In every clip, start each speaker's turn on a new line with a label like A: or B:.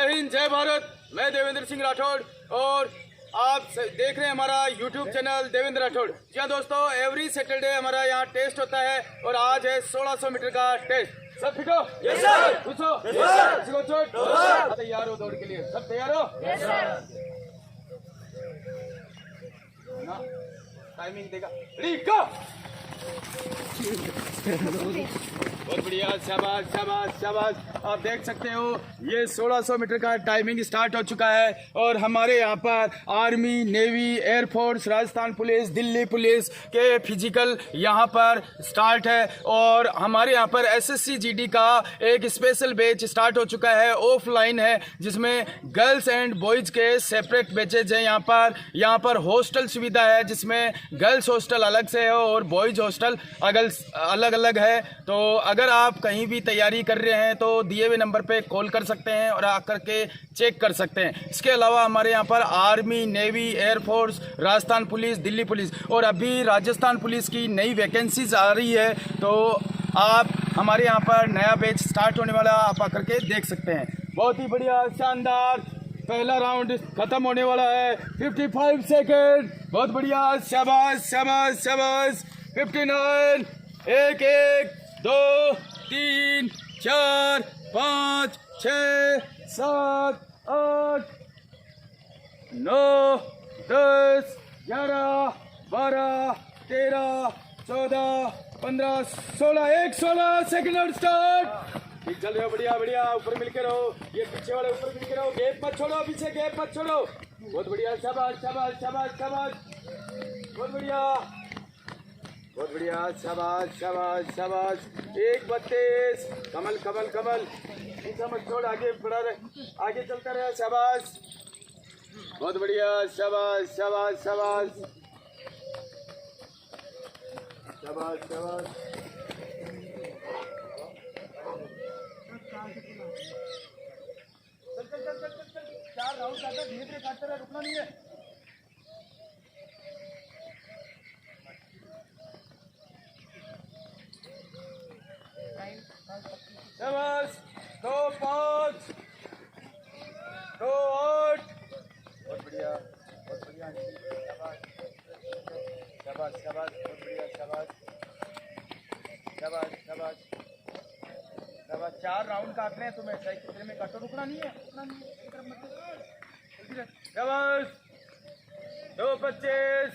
A: जय हिंद, जय भारत। मैं देवेंद्र सिंह राठौड़ और आप देख रहे हैं हमारा यूट्यूब चैनल देवेंद्र राठौड़। जी हाँ दोस्तों, एवरी सैटरडे हमारा यहाँ टेस्ट होता है और आज है 1600 मीटर का टेस्ट। सब ठीक हो? Yes sir. खुश हो? Yes sir. किसी को चोट? तैयार हो दौड़ के लिए? सब तैयार हो? Yes sir. टाइमिंग देगा। रेडी गो। बहुत बढ़िया, शाबाश शाबाश शाबाश। आप देख सकते हो ये 1600 मीटर का टाइमिंग स्टार्ट हो चुका है और हमारे यहाँ पर army, navy, air force, Rajasthan police, Delhi police के फिजिकल यहाँ पर स्टार्ट है और हमारे यहाँ पर एसएससी जीडी का एक स्पेशल बैच स्टार्ट हो चुका है, ऑफलाइन है, जिसमें गर्ल्स एंड बॉयज़ के सेपरेट बैचेज हैं। यहाँ पर हॉस्टल सुविधा है, जिसमें गर्ल्स हॉस्टल अलग से है और बॉयज़ हॉस्टल अलग अलग है। तो अगर आप कहीं भी तैयारी कर रहे हैं तो दिए हुए नंबर पे कॉल कर सकते हैं और आकर के चेक कर सकते हैं। इसके अलावा हमारे यहाँ पर army, navy, air force, Rajasthan police, Delhi police और अभी राजस्थान पुलिस की नई वैकेंसीज आ रही है, तो आप हमारे यहाँ पर नया बैच स्टार्ट होने वाला, आप आकर के देख सकते हैं। बहुत ही बढ़िया, शानदार। पहला राउंड खत्म होने वाला है। 55 सेकेंड। बहुत बढ़िया, शाबाश शाबाश शाबाश। 59, 1 1 2 3 4 5 6 7 8 9 10 11 12 13 14 15 16 116 सेकंड स्टार्ट। ठीक चल रहे हो, बढ़िया बढ़िया। ऊपर मिलके रहो, ये पीछे वाले ऊपर मिलके रहो, गैप मत छोड़ो, पीछे गैप मत छोड़ो। बहुत बढ़िया, शाबाश शाबाश शाबाश शाबाश। बहुत बढ़िया बहुत बढ़िया, शाबाश शाबाश शाबाश। 1:32। कमल कमल कमल, पीछे मत छोड़, आगे बढ़ा रहे, आगे चलता रहे, शाबाश। बहुत बढ़िया, शाबाश शाबाश शाबाश शाबाश शाबाश। चल चल चल चल चल, 4 राउंड काटा, धीरे धीरे काटते रहे, रुकना नहीं है। शाबाश। 2 5 2 8। बहुत बढ़िया बहुत बढ़िया, शाबाश शाबाश शाबाश। बहुत बढ़िया, शाबाश शाबाश शाबाश शाबाश। 4 राउंड काट रहे हैं तुम्हें, सही कितने में काटो, रुकना नहीं है, रुकना नहीं है। शाबाश। 2 25।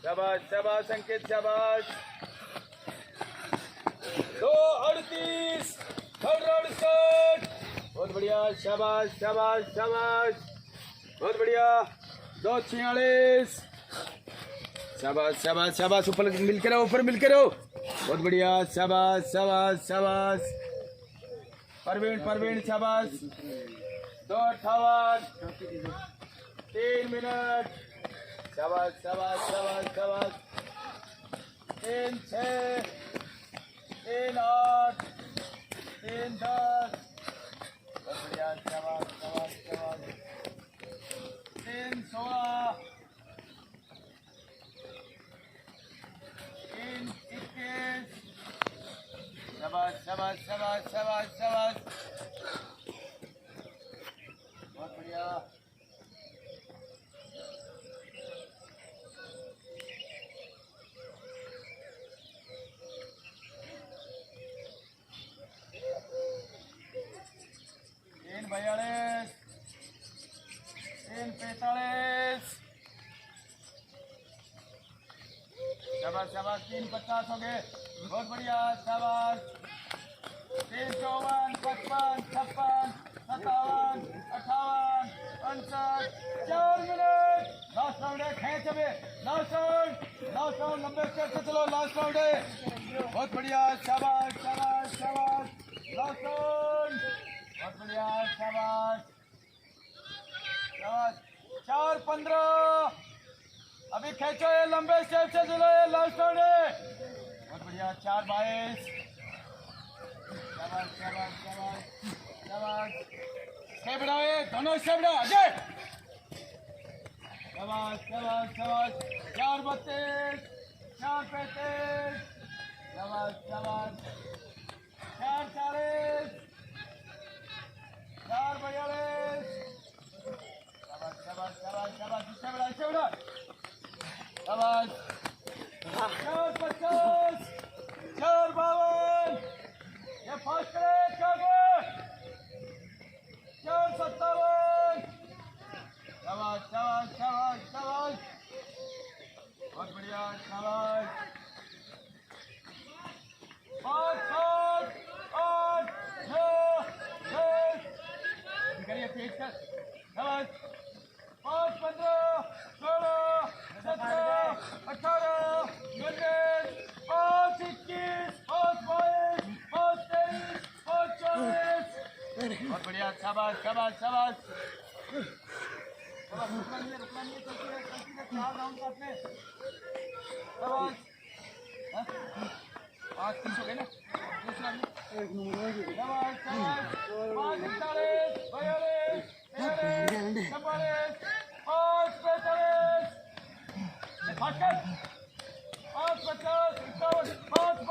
A: शाबाश शाबाश अंकित, शाबाश। 2 38। Third round start. बहुत बढ़िया, शाबाश शाबाश शाबाश। बहुत बढ़िया। 2 46। शाबाश शाबाश शाबाश। ऊपर मिलके रहो, ऊपर मिलके रहो। बहुत बढ़िया, शाबाश शाबाश शाबाश। परवीन परवीन, शाबाश। 2 58। 3 मिनट। शाबाश शाबाश शाबाश शाबाश। 3 6। 3 8। 3 10। बहुत बढ़िया, शाबाश शाबाश शाबाश। 3 16। 3 21। शाबाश शाबाश शाबाश शाबाश शाबाश। बहुत बढ़िया। शाबाश 45। शाबाश 3 50 हो गए। बहुत बढ़िया, शाबाश। 3 54 55 56 57 58 59। 4 मिनट। लास्ट राउंड है, खेच अबे, लास्ट राउंड लंबे स्टेप से चलो, लास्ट राउंड है। बहुत बढ़िया, शाबाश शाबाश शाबाश। Last round. बहुत बढ़िया, शाबाश शाबाश। 4 15। अभी खेचो, ये लंबे स्टेप से चलो, ये लास्ट राउंड है। बहुत बढ़िया, 4 22। शाबाश शाबाश शाबाश शाबाश। स्टेप बढ़ाओ, ये दोनों स्टेप बढ़ाओ, अजय। शाबाश शाबाश शाबाश। 4 32। 4 35। शाबाश शाबाश 4:40 4:42 शाबाश शाबाश शाबाश शाबाश इससे बड़ा शाबाश 4:50 4:52 ये फास्ट करे 4:57 शाबाश शाबाश शाबाश शाबाश बहुत बढ़िया शाबाश 5 7 8 9 10 करिए तेज कर शाबाश 5 15 16 17 18 19 5 21 5 22 5 23 5 24 बहुत बढ़िया शाबाश शाबाश शाबाश रुकना नहीं चलती रहे 4 राउंड करते शाबाश 5 3 हो गए ना दूसरा एक नंबर शाबाश शाबाश 5 41 42 43 44 5 45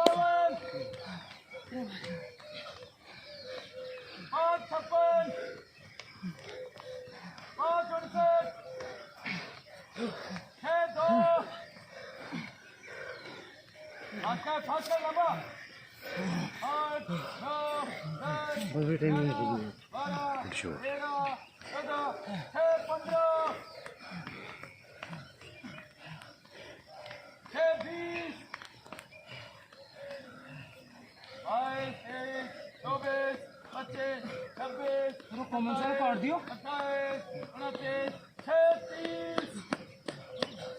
A: 5 50 51 5 52 5 56 5 59 6 2 फास्ट कर लंबा 8 9 10 12 13 14 6 15 6 20 22 25 26 कॉमन से काट दियो 28 29 36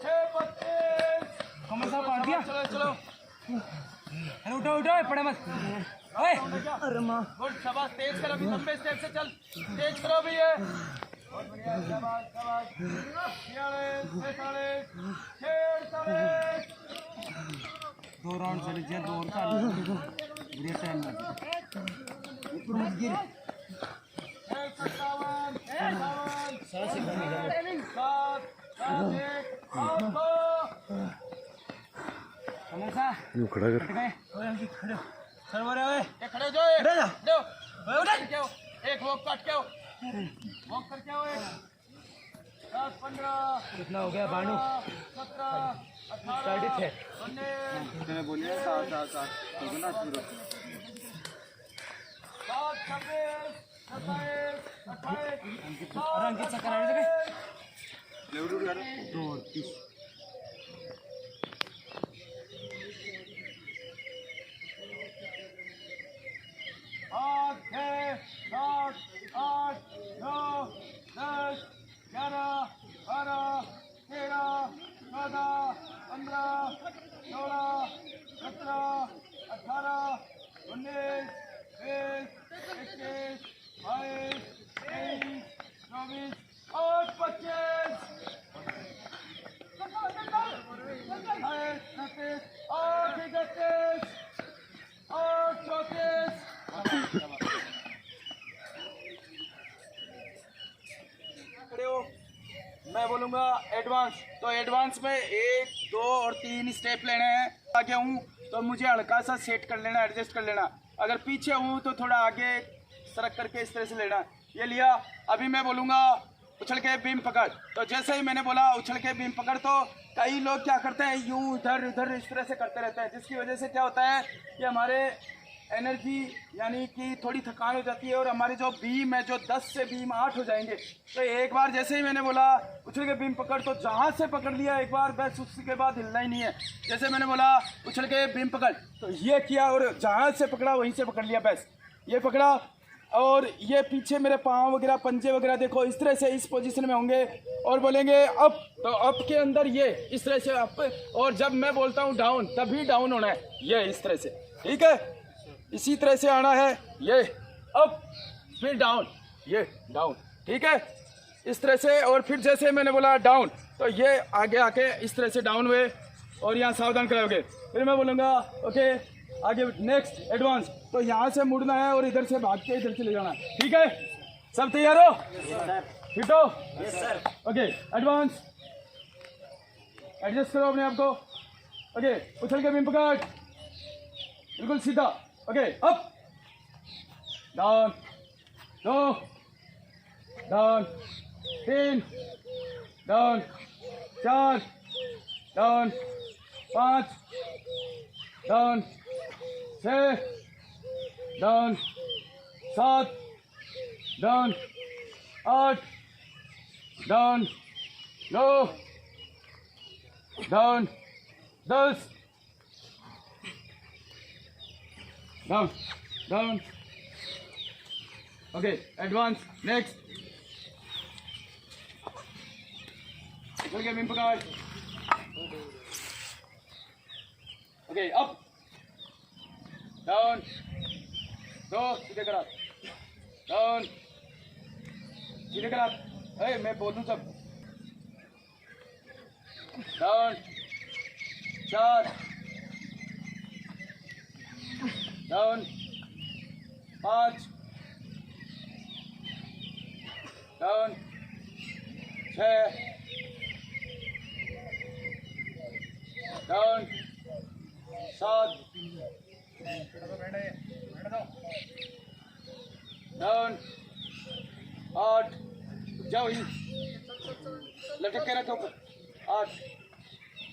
A: 32 कॉमन से काट दिया चलो चलो अरे उठो उठो पड़े मत ओए अरे मां गुड शाबाश तेज कर अभी लंबे स्टेप से चल तेज करो अभी ये बहुत बढ़िया शाबाश शाबाश 46 2 राउंड चले जे 2 और का बढ़िया टाइम लगा ऊपर मत गिर 57 7 से कम नहीं 7 हमेशा यू खड़ा कर ओए खड़े सर बोले ओए ये खड़े हो जाओ खड़े जाओ उठ क्या एक वॉक काट के वॉक करके आओ 10 15 कितना हो गया बानू 17 18 19 बोलिए 7 7 7 ठीक है ना शुरू 7 26 27 28 अंकित से करा दे लेवल यार 2 और 30 8 7 8 9 10 11 12 13 14 15 16 17 18 19 20 21 22 23 24 और 25 और 33 और 34 मैं बोलूँगा एडवांस तो एडवांस में 1 2 और 3 स्टेप लेने हैं। आगे हूँ तो मुझे हल्का सा सेट कर लेना एडजस्ट कर लेना, अगर पीछे हूँ तो थोड़ा आगे सरक करके इस तरह से लेना। ये लिया। अभी मैं बोलूँगा उछल के बीम पकड़, तो जैसे ही मैंने बोला उछल के बीम पकड़ तो कई लोग क्या करते हैं यूँ इधर उधर इस तरह से करते रहते हैं, जिसकी वजह से क्या होता है कि हमारे एनर्जी यानी कि थोड़ी थकान हो जाती है और हमारे जो बीम है जो 10 से बीम 8 हो जाएंगे। तो एक बार जैसे ही मैंने बोला उछल के बीम पकड़ तो जहाँ से पकड़ लिया एक बार बस, उसके बाद हिलना ही नहीं है। जैसे मैंने बोला उछल के बीम पकड़ तो ये किया और जहाँ से पकड़ा वहीं से पकड़ लिया, बस ये पकड़ा। और ये पीछे मेरे पाँव वगैरह पंजे वगैरह देखो इस तरह से इस पोजीशन में होंगे और बोलेंगे अप, तो अप के अंदर ये इस तरह से अप, और जब मैं बोलता हूँ डाउन तभी डाउन होना है, ये इस तरह से, ठीक है। इसी तरह से आना है, ये अप फिर डाउन, ये डाउन, ठीक है इस तरह से। और फिर जैसे मैंने बोला डाउन तो ये आगे आके इस तरह से डाउन हुए और यहाँ सावधान कराओगे। फिर मैं बोलूँगा ओके आगे नेक्स्ट एडवांस, तो यहाँ से मुड़ना है और इधर से भाग के इधर से ले जाना है, ठीक है। सब तैयार हो? फिट हो? ओके एडवांस, एडजस्ट करो अपने आप को। ओके उछल के बीम पकड़, बिल्कुल सीधा। Okay up down 2 down 3 down 4 down 5 down 6 down 7 down 8 down 9 down 10 down down. Okay advance next. चल के बीम पकड़। ओके अप डाउन 2 सीधे करा डाउन सीधे करा। मैं बोलूं सब down 4 down 5 down 6 down 7 down 8 जाओ लटक के रखो 8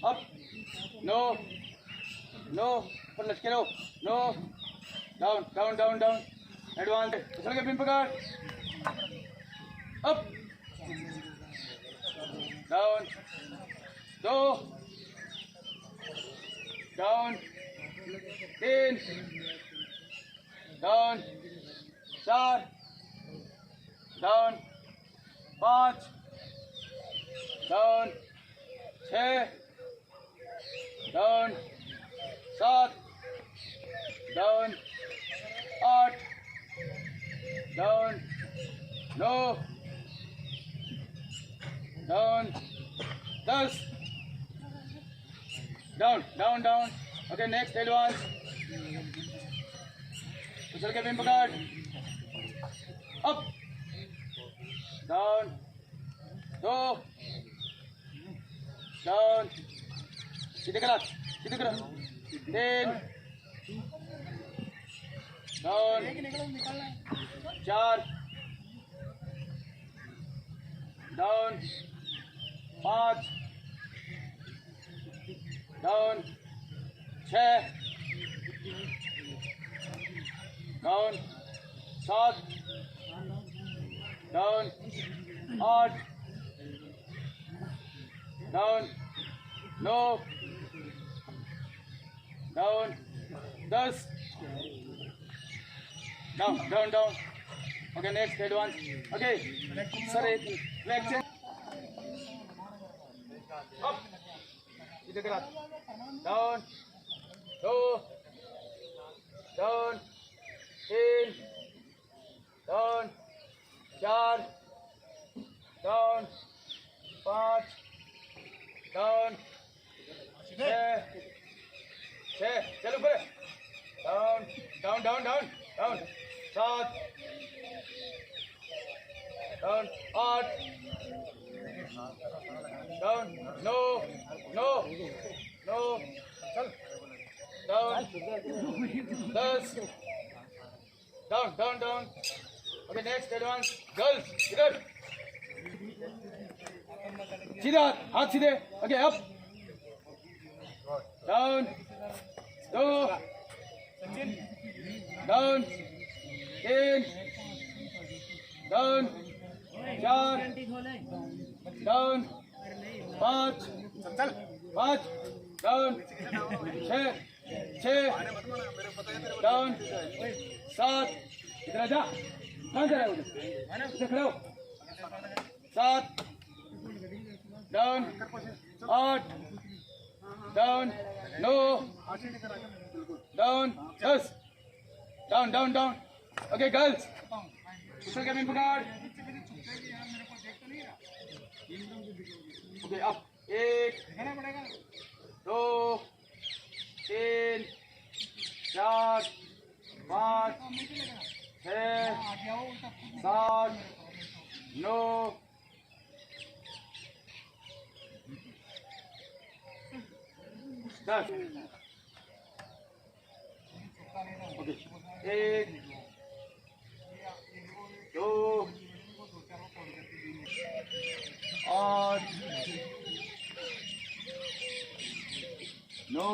A: अप 9 पर लटके रहो 9 down down down down advance. चल के पिन पकड़ up down 2 down 3 down 4 down 5 down 6 down 7 down 8 down 9 down 10 down down down. Okay next advance. उछल के बीम पकड़ अप डाउन 2 डाउन सीधे करा 3 down 4 down 5 down 6 down 7 down 8 down 9 down 10 down down down. Okay next advance. Okay sir एक leg change up इधर करा down 2 down 3 down 4 down 5 down 6 चलो ऊपर down down down down down 7 down 8 down 9 चल down 10 down down down. Okay next advance. Girls इधर सीधा हाथ सीधे। Okay up down 2 down 3 down 4 down 5 down 6 down 7 इधर जा कहाँ जा रहा है उधर खड़े हो 7 down 8 down 9 down 10 down down down. Okay girls दूसरे के भी पकड़। ओके अब 1 2 3 4 5 6 7 9 10। एक, दो, आठ, नौ,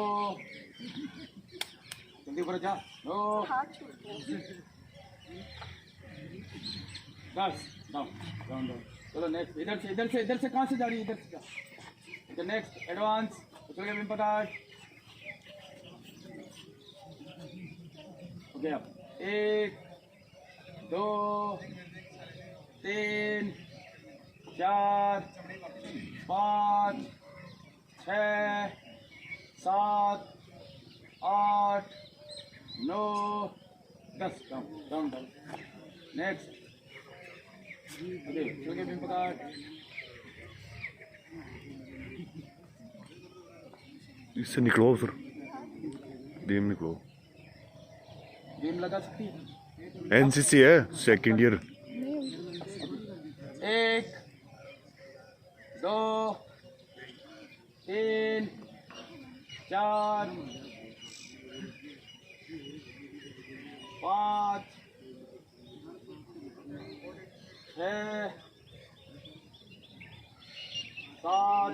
A: जल्दी ऊपर जा, 9, 10, डाउन डाउन डाउन। चलो नेक्स्ट, इधर से कहाँ से जा रही है, इधर से जा। नेक्स्ट एडवांस, उछल के बीम पकड़। हो गया, 1, 2, 3, 4, 5, 6, 7, 8, 9, 10, down down down. Next, okay, उछल के बीम पकड़।
B: इससे निकलो फिर, बीम निकलो।
A: बीम लगा सकती है।
B: एनसीसी है, second year.
A: 1, 2, 3, 4, 5, 6, 7,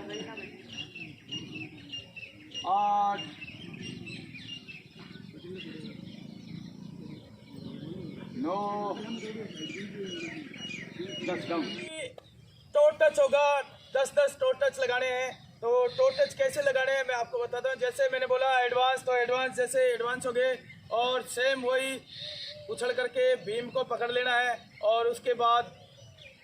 A: 8, 9, 10 down. To touch होगा, 10 टो टच लगाने हैं। तो टो टच कैसे लगाने हैं मैं आपको बताता हूँ। जैसे मैंने बोला एडवांस, तो एडवांस जैसे एडवांस हो गए, और सेम वही उछल करके बीम को पकड़ लेना है, और उसके बाद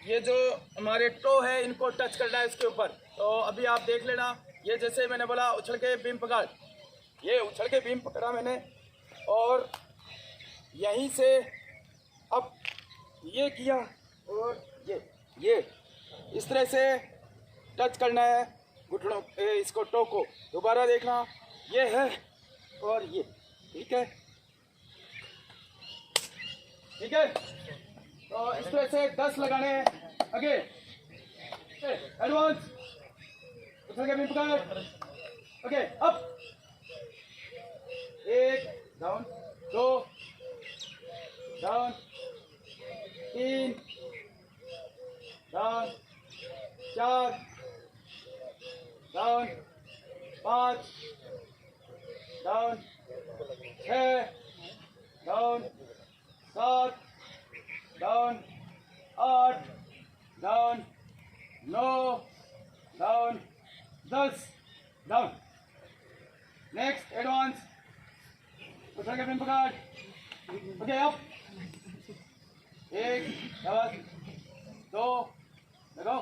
A: ये जो हमारे टो है इनको टच करना है इसके ऊपर। तो अभी आप देख लेना, ये जैसे मैंने बोला उछल के बीम पकड़, ये उछल के बीम पकड़ा मैंने, और यहीं से अब ये किया, और ये इस तरह से टच करना है घुटनों, इसको टो को। दोबारा देखना, ये है और ये, ठीक है, ठीक है। तो इस तरह से 10 लगाने हैं। आगे एडवांस, उछल के बीम पकड़। Okay, up, 1 down, 2 down, 3 down, 4 down, 5 down, 6 down, 7 down, 8 down, 9 down, 10 down. Next advance, उछल के बीम पकड़। ओके, अप, 1 डाउन, 2 लगाओ,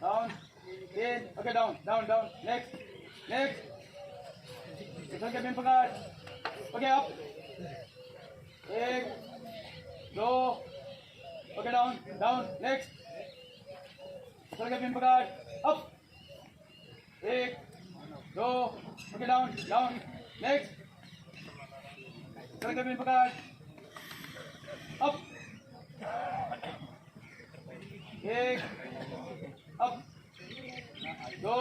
A: down, 3, okay, down down down. Next उछल के बीम पकड़। Okay, up, 1 2, okay, down down. Next उछल के beam पकड़। Up, 1 2, okay, down down. Next उछल के बीम पकड़। Up, 1, up, 2,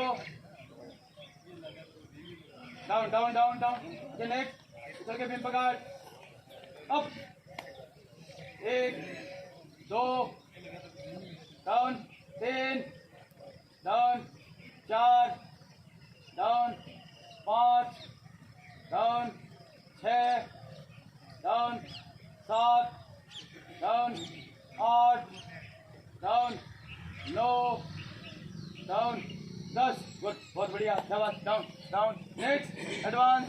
A: down down down down. Okay, next उछल के बीम पकड़। Up, 1 2 down, 3 down, 4 down, 5 down, 6 down, 7 down, 8 down, 9 down, 10। Good, बहुत बढ़िया, शाबाश, down down. Next advance,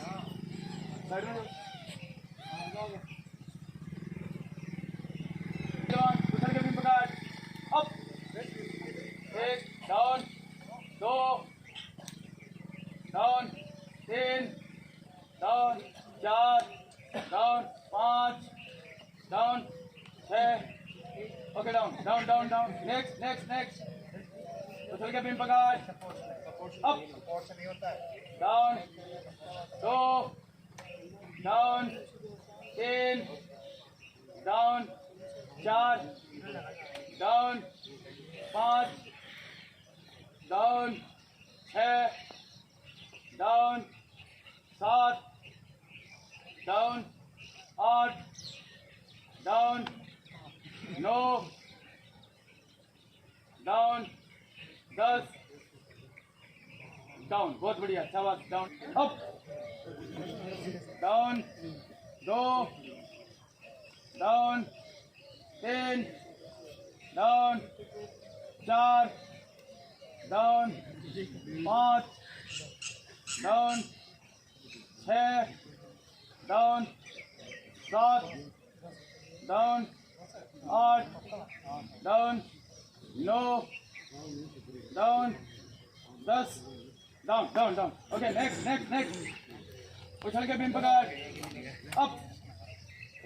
A: side में उछल के बीम पकड़। Up, 1 down, 2 down, 3 down, 4 down, 5 down, 6 okay, down down down down. Next उछल के बीम पकड़। Up, down, 2 down, 3 down, 4 down, 5 down, 6 down, 7 down, 8 down 9 down 10 down. बहुत बढ़िया, शाबाश। Down up down 2 down 3 down 4 down 5 down 6 down 7 down 8 down 9 down 10 down down down. Okay, next उछल के beam पकड़। Up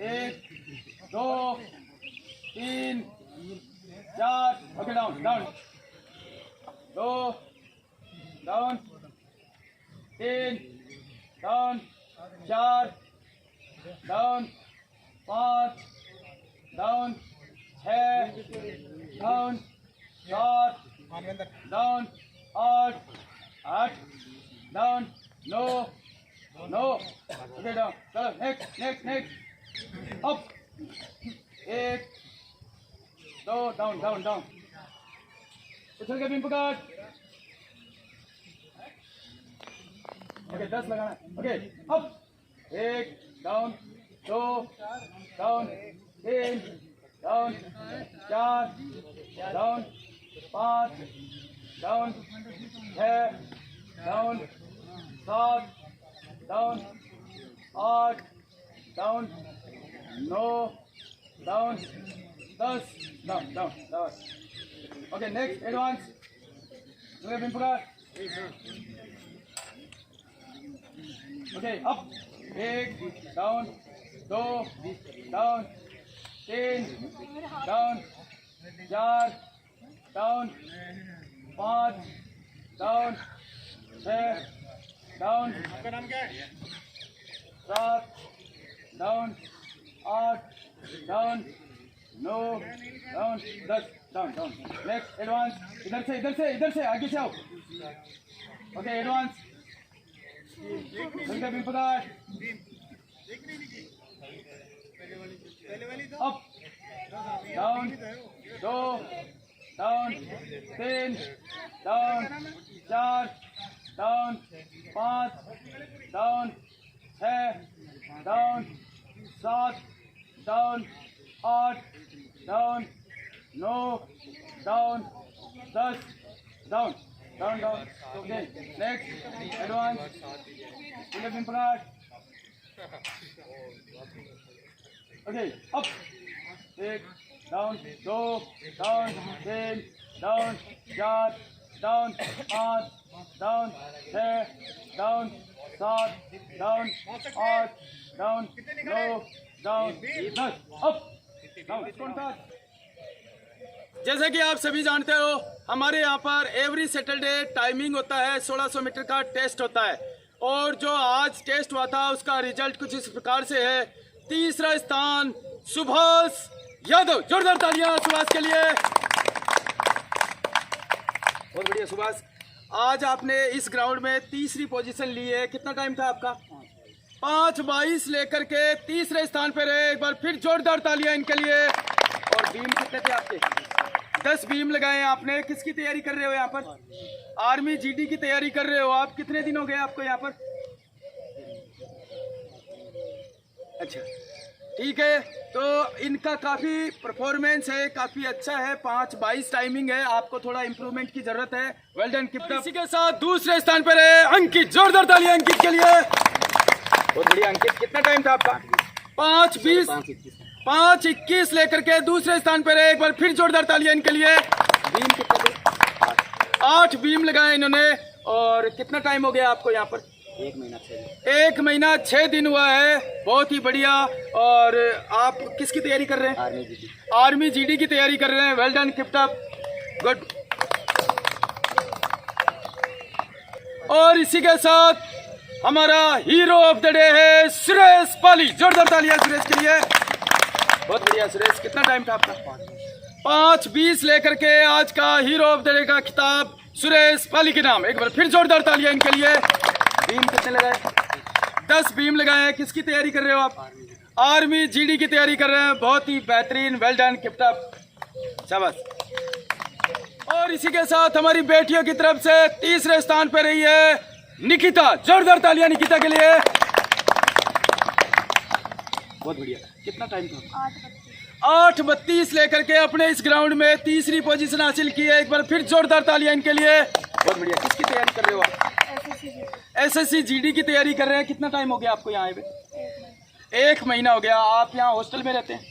A: 1 2 3 4। Okay, down 2 down 3 down 4 down 5 down 6 down 7 down 8 down 9 okay, down. चलो next up 1 2 down उछल के beam पकड़। Okay, 10 लगाना। Okay, up 1 down 2 down 3 down 4 down 5 down 6 down 7 down 8 down 9 down 10 down. Okay, next advance beam पकड़। Okay, up 1 down 2 down 3 down 4 down 5 down 6 down 7 down 8 down 9 down 10 down. Next advance इधर से आगे से आओ। Okay, advance beam पकड़। Up down 2 down 3 down 4 down 5 down 6 down 7 down 8 down 9 down 10 down. Okay, next advance beam पकड़। Okay, up 1 down 2 down 3 down 4 down 5 down 6 down 7 down 8 down 9 down 10 up down. जैसे कि आप सभी जानते हो, हमारे यहाँ पर एवरी सैटरडे टाइमिंग होता है, 1600 मीटर का टेस्ट होता है। और जो आज टेस्ट हुआ था उसका रिजल्ट कुछ इस प्रकार से है। तीसरा स्थान सुभाष यादव। जोरदार तालियां सुभाष के लिए। बहुत बढ़िया सुभाष, आज आपने इस ग्राउंड में तीसरी पोजीशन ली है। कितना टाइम था आपका? 5:22 लेकर के तीसरे स्थान पर रहे। एक बार फिर जोरदार तालियां इनके लिए। और बीम कितने थे आपके? 10 बीम लगाए आपने। किसकी तैयारी कर रहे हो यहाँ पर? आर्मी जीडी की तैयारी कर रहे हो आप। कितने दिन हो गए आपको यहाँ पर? अच्छा, ठीक है। तो इनका काफी परफॉर्मेंस है, काफी अच्छा है। 5:22 टाइमिंग है। आपको थोड़ा इंप्रूवमेंट की जरूरत है। Well done, keep it up. इसी के साथ दूसरे स्थान पर है अंकित। जोरदार तालियां अंकित के लिए। बहुत बढ़िया अंकित, कितना टाइम था आपका? 5:21 लेकर के दूसरे स्थान पर है। एक बार फिर जोरदार तालियां इनके लिए। बीम कितने थे? 8 बीम लगाए इन्होंने। और कितना टाइम हो गया आपको यहाँ पर? 1 महीना 6 दिन हुआ है। बहुत ही बढ़िया। और आप किसकी तैयारी कर रहे हैं? आर्मी जीडी की तैयारी कर रहे हैं। Well done, keep it up, good. और इसी के साथ हमारा हीरो ऑफ द डे है सुरेश पाली। जोरदार तालियां सुरेश के लिए। बहुत बढ़िया सुरेश, कितना टाइम था आपका? 5:20 लेकर के आज का हीरो ऑफ द डे का खिताब सुरेश पाली के नाम। एक बार फिर जोरदार तालियां इनके लिए। बीम कितने लगाए? 10 बीम लगाए हैं। किसकी तैयारी कर रहे हो आप? आर्मी जीडी की तैयारी कर रहे हैं, बहुत ही बेहतरीन, वेल डन, कीप अप, शाबाश। और इसी के साथ हमारी बेटियों की तरफ से तीसरे स्थान पर रही है निकिता, जोरदार तालियां निकिता के लिए। बहुत बढ़िया, कितना टाइम था? 8:32 लेकर के अपने इस ग्राउंड में तीसरी पोजीशन हासिल की है। एक बार फिर जोरदार तालियां इनके लिए। बहुत बढ़िया। किसकी तैयारी कर रहे हो आप? एसएससी जीडी की तैयारी कर रहे हैं। कितना टाइम हो गया आपको यहाँ आए हुए? 1 महीना हो गया। आप यहाँ हॉस्टल में रहते हैं?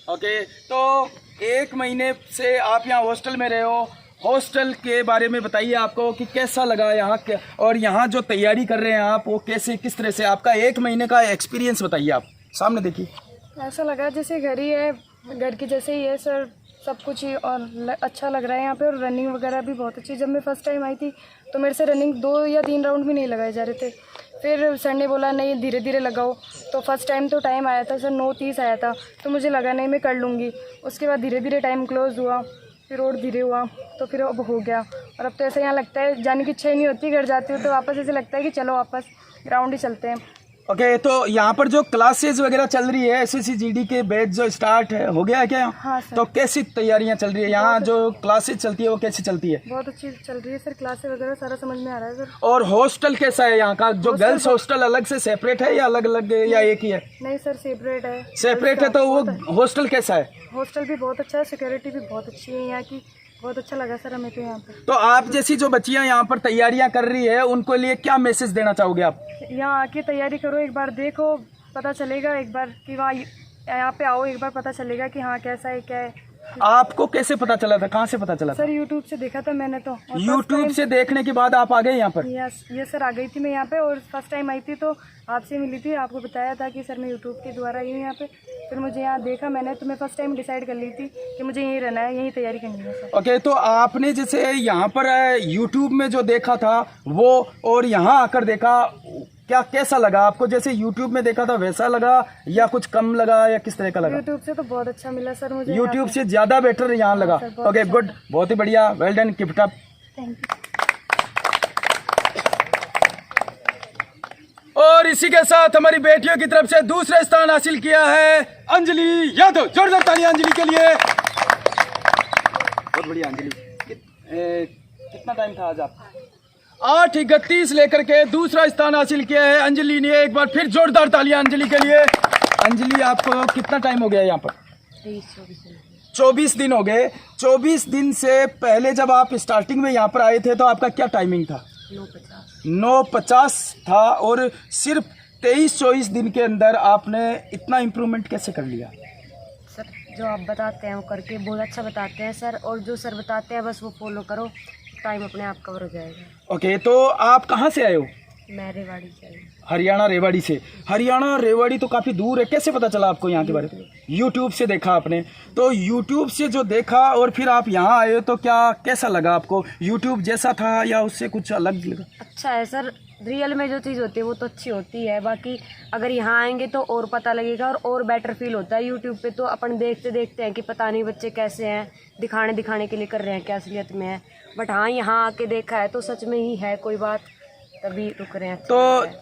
A: ओके, तो 1 महीने से आप यहाँ हॉस्टल में रहे हो। हॉस्टल के बारे में बताइए, आपको कि कैसा लगा यहाँ के, और यहाँ जो तैयारी कर रहे हैं आप वो कैसे, किस तरह से, आपका 1 महीने का एक्सपीरियंस बताइए। आप सामने देखिए।
C: ऐसा लगा जैसे घर ही है, घर की जैसे ही है सर, सब कुछ ही, और अच्छा लग रहा है यहाँ पे। और रनिंग वगैरह भी बहुत अच्छी। जब मैं फर्स्ट टाइम आई थी तो मेरे से रनिंग 2 या 3 राउंड भी नहीं लगाए जा रहे थे। फिर सर ने बोला नहीं, धीरे धीरे लगाओ। तो फर्स्ट टाइम तो टाइम आया था सर 9:30 आया था, तो मुझे लगा नहीं मैं कर लूँगी। उसके बाद धीरे धीरे टाइम क्लोज हुआ, फिर और धीरे हुआ, तो फिर अब हो गया। और अब तो ऐसा यहाँ लगता है, जाने की इच्छा ही नहीं होती। घर जाती हूँ तो वापस ऐसे लगता है कि चलो वापस ग्राउंड ही चलते हैं।
A: ओके, तो यहाँ पर जो क्लासेस वगैरह चल रही है, एसएससी जीडी के बैच जो स्टार्ट है, हो गया है क्या?
C: हाँ सर।
A: तो कैसी तैयारियां चल रही है यहाँ? जो क्लासेस चलती है वो कैसी चलती है?
C: बहुत अच्छी चल रही है सर, क्लासेस वगैरह सारा समझ में आ रहा है सर।
A: और हॉस्टल कैसा है यहाँ का? जो गर्ल्स हॉस्टल अलग से सेपरेट है या अलग अलग या एक ही है?
C: नहीं सर, सेपरेट है।
A: सेपरेट है। तो वो हॉस्टल कैसा है?
C: हॉस्टल भी बहुत अच्छा है, सिक्योरिटी भी बहुत अच्छी है यहाँ की। बहुत अच्छा लगा सर हमें तो यहाँ पे।
A: तो आप जैसी जो बच्चियां यहाँ पर तैयारियां कर रही है, उनको लिए क्या मैसेज देना चाहोगे आप?
C: यहाँ आके तैयारी करो, एक बार देखो, पता चलेगा एक बार कि वहाँ यहाँ पे आओ, एक बार पता चलेगा कि हाँ कैसा है, क्या है।
A: आपको कैसे पता चला था? कहाँ से पता चला था?
C: सर यूट्यूब से देखा था मैंने तो।
A: यूट्यूब से देखने के बाद आप आ गए यहाँ पर?
C: यस सर, आ गई थी मैं यहाँ पे। और फर्स्ट टाइम आई थी तो आपसे मिली थी, आपको बताया था कि सर मैं यूट्यूब के द्वारा आई हूँ यहाँ पे। फिर मुझे यहाँ देखा मैंने, तो मैं फर्स्ट टाइम डिसाइड कर ली थी कि मुझे यहीं रहना है, यहीं तैयारी करनी है सर।
A: ओके, तो आपने जैसे यहाँ पर यूट्यूब में जो देखा था वो और यहाँ आकर देखा, क्या कैसा लगा आपको? जैसे यूट्यूब में देखा था वैसा लगा या कुछ कम लगा या किस तरह का लगा?
C: यूट्यूब से तो बहुत अच्छा मिला सर मुझे।
A: यूट्यूब से ज्यादा बेटर यहाँ लगा। ओके, गुड, बहुत ही बढ़िया, well done, keep it up.
C: Thank you.
A: और इसी के साथ हमारी बेटियों की तरफ से दूसरा स्थान हासिल किया है अंजलि यादव। जोरदार तालियां अंजलि के लिए। बहुत बढ़िया अंजलि। कितना टाइम था आज आप? 8:31 लेकर के दूसरा स्थान हासिल किया है अंजलि ने। एक बार फिर जोरदार तालियां अंजलि के लिए। अंजलि, आपको कितना टाइम हो गया यहाँ पर? 24 दिन हो गए। 24 दिन से पहले जब आप स्टार्टिंग में यहाँ पर आए थे तो आपका क्या टाइमिंग था? 9:50 था। और सिर्फ 23-24 दिन के अंदर आपने इतना इम्प्रूवमेंट कैसे कर लिया?
D: सर जो आप बताते हैं वो करके बहुत अच्छा बताते हैं सर, और जो सर बताते हैं बस वो फॉलो करो, टाइम अपने आप कवर हो जाएगा।
A: ओके, तो आप कहाँ से आए हो?
D: मैं रेवाड़ी से आई।
A: हरियाणा रेवाड़ी से। हरियाणा रेवाड़ी तो काफ़ी दूर है, कैसे पता चला आपको यहाँ के बारे में? यूट्यूब से देखा आपने। तो यूट्यूब से जो देखा और फिर आप यहाँ आए तो क्या कैसा लगा आपको? यूट्यूब जैसा था या उससे कुछ अलग लगा?
D: अच्छा है सर, रियल में जो चीज़ होती है वो तो अच्छी होती है। बाकी अगर यहाँ आएंगे तो और पता लगेगा और बेटर फील होता है। यूट्यूब पे तो अपन देखते देखते हैं कि पता नहीं बच्चे कैसे हैं, दिखाने के लिए कर रहे हैं, क्या असलियत में है। बट हाँ, यहाँ आके देखा है तो सच में ही है कोई बात, तभी रुक रहे हैं।
A: तो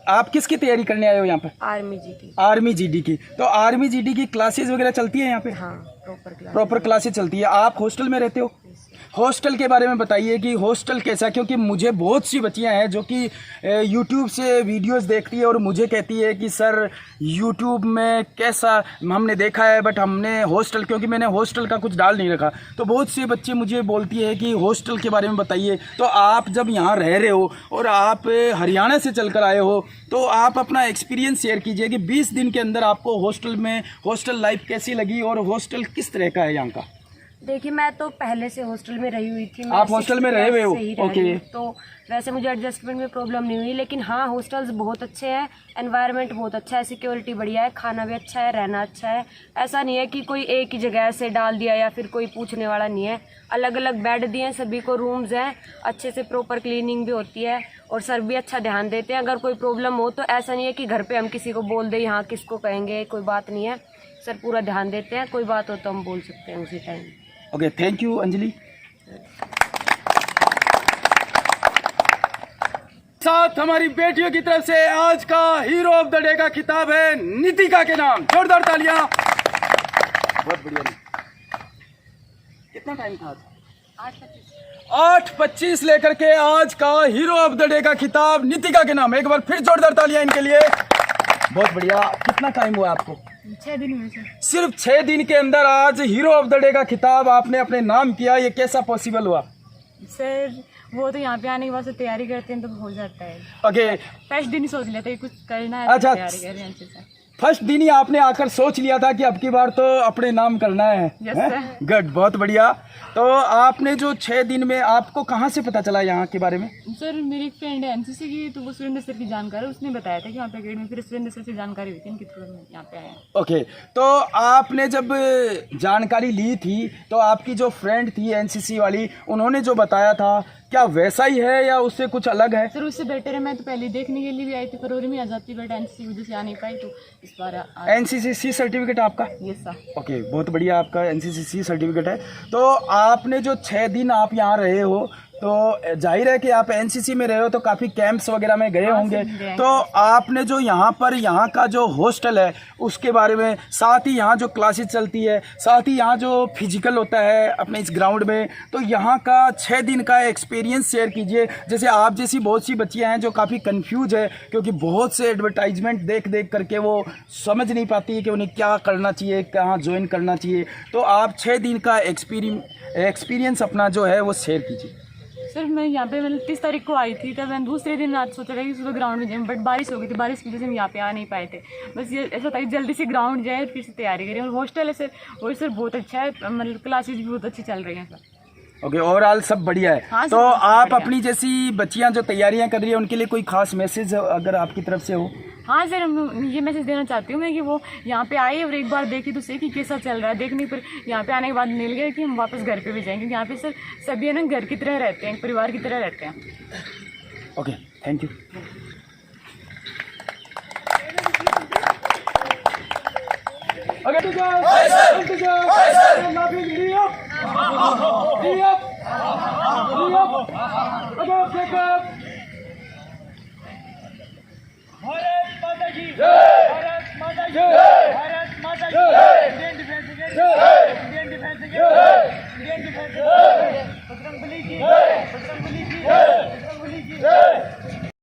A: आप किसकी तैयारी करने आए हो यहाँ पर?
D: आर्मी जी की।
A: आर्मी जीडी की। तो आर्मी जीडी की क्लासेस वगैरह चलती है यहाँ पे?
D: हाँ,
A: प्रॉपर क्लासेस चलती है। आप हॉस्टल में रहते हो? हॉस्टल के बारे में बताइए कि हॉस्टल कैसा, क्योंकि मुझे बहुत सी बच्चियां हैं जो कि यूट्यूब से वीडियोस देखती है और मुझे कहती है कि सर यूट्यूब में कैसा हमने देखा है बट हमने हॉस्टल, क्योंकि मैंने हॉस्टल का कुछ डाल नहीं रखा, तो बहुत सी बच्चे मुझे बोलती है कि हॉस्टल के बारे में बताइए। तो आप जब यहाँ रह रहे हो और आप हरियाणा से चल कर आए हो तो आप अपना एक्सपीरियंस शेयर कीजिए कि 20 दिन के अंदर आपको हॉस्टल में हॉस्टल लाइफ कैसी लगी और हॉस्टल किस तरह का है यहाँ का?
D: देखिए, मैं तो पहले से हॉस्टल में रही हुई थी।
A: आप हॉस्टल में रहे हुए हो?
D: ओके। तो वैसे मुझे एडजस्टमेंट में प्रॉब्लम नहीं हुई, लेकिन हाँ हॉस्टल्स बहुत अच्छे हैं, एनवायरनमेंट बहुत अच्छा है, सिक्योरिटी बढ़िया है, खाना भी अच्छा है, रहना अच्छा है। ऐसा नहीं है कि कोई एक ही जगह से डाल दिया या फिर कोई पूछने वाला नहीं है। अलग अलग बेड दिए हैं, सभी को रूम्स हैं, अच्छे से प्रॉपर क्लीनिंग भी होती है और सर भी अच्छा ध्यान देते हैं। अगर कोई प्रॉब्लम हो तो ऐसा नहीं है कि घर पे हम किसी को बोल दें, यहाँ किसको कहेंगे, कोई बात नहीं है। सर पूरा ध्यान देते हैं, कोई बात हो तो हम बोल सकते हैं उसी time.
A: Okay, thank you Anjali. साथ हमारी बेटियों की तरफ से आज का हीरो ऑफ द डे का खिताब है नितिका के नाम। जोरदार तालियां। बहुत बढ़िया। कितना टाइम था? 8:25 लेकर के आज का हीरो ऑफ द डे का खिताब नितिका के नाम। एक बार फिर जोरदार तालियां इनके लिए। बहुत बढ़िया। कितना टाइम हुआ आपको?
C: 6 दिन में सर।
A: सिर्फ 6 दिन के अंदर आज हीरो ऑफ द डे का खिताब आपने अपने नाम किया। ये कैसा पॉसिबल हुआ?
C: सर वो तो यहाँ पे आने के बाद से तैयारी करते हैं तो हो जाता है।
A: ओके,
C: फर्स्ट दिन ही सोच लेते हैं कुछ करना है,
A: अच्छा।
C: तैयारी कर रहे हैं अच्छे से।
A: फर्स्ट दिन ही आपने आकर सोच लिया था कि अब की बार तो अपने नाम करना है।
C: Yes,
A: हैं?
C: sir.
A: गुड, बहुत बढ़िया। तो आपने जो 6 दिन में आपको कहाँ से पता चला यहाँ के बारे में?
C: सर मेरी एक फ्रेंड है एनसीसी की, तो वो सुरेंद्र सर की जानकारी, उसने बताया था कि यहाँ पे अकेडमी, फिर सुरेंद्र सर से जानकारी हुई थी इनकी थ्रू में यहाँ पे आए हैं।
A: ओके, तो आपने जब जानकारी ली थी तो आपकी जो फ्रेंड थी एनसीसी वाली, उन्होंने जो बताया था क्या वैसा ही है या उससे कुछ अलग है?
C: सर उससे बेटर है। मैं तो पहले देखने के लिए भी आई थी, फरवरी में आ जाती, बट एनसीसी वजह से आ नहीं पाई, तो इस बार
A: एनसीसी सी सर्टिफिकेट आपका?
C: Yes sir.
A: ओके, बहुत बढ़िया। आपका एनसीसी सी सर्टिफिकेट है। तो आपने जो 6 दिन आप यहाँ रहे हो, तो जाहिर है कि आप एनसीसी में रहे हो तो काफ़ी कैंप्स वगैरह में गए होंगे। तो आपने जो यहाँ पर यहाँ का जो हॉस्टल है उसके बारे में, साथ ही यहाँ जो क्लासेस चलती है, साथ ही यहाँ जो फिजिकल होता है अपने इस ग्राउंड में, तो यहाँ का 6 दिन का एक्सपीरियंस शेयर कीजिए। जैसे आप जैसी बहुत सी बच्चियाँ हैं जो काफ़ी कंफ्यूज है, क्योंकि बहुत से एडवर्टाइजमेंट देख देख करके वो समझ नहीं पाती है कि उन्हें क्या करना चाहिए, कहाँ ज्वाइन करना चाहिए। तो आप 6 दिन का एक्सपीरियंस अपना जो है वो शेयर कीजिए।
C: सर मैं यहाँ पे मतलब 30 तारीख को आई थी, तब मैंने दूसरे दिन रात सोचा था कि सुबह ग्राउंड में जाएं, बट बारिश हो गई थी, बारिश की वजह से हम यहाँ पे आ नहीं पाए थे। बस ये ऐसा था कि जल्दी से ग्राउंड जाए, फिर से तैयारी करें। और हॉस्टल है सर, वो सर बहुत अच्छा है, मतलब क्लासेज भी बहुत अच्छी चल रही हैं सर।
A: ओके, ओवरऑल सब बढ़िया है।
C: हाँ,
A: तो
C: सब
A: आप
C: बढ़िया।
A: अपनी जैसी बच्चियां जो तैयारियां कर रही है उनके लिए कोई खास मैसेज अगर आपकी तरफ से हो?
C: हाँ सर, मैं ये मैसेज देना चाहती हूँ मैं कि वो यहाँ पे आए और एक बार देखे तो सही कि कैसा चल रहा है। देखने पर यहाँ पे आने के बाद मिल गया कि हम वापस घर पे भी जाएंगे, क्योंकि यहाँ पे सर सभी है ना घर की तरह रहते हैं, परिवार की तरह रहते हैं।
A: Okay, thank you. Okay,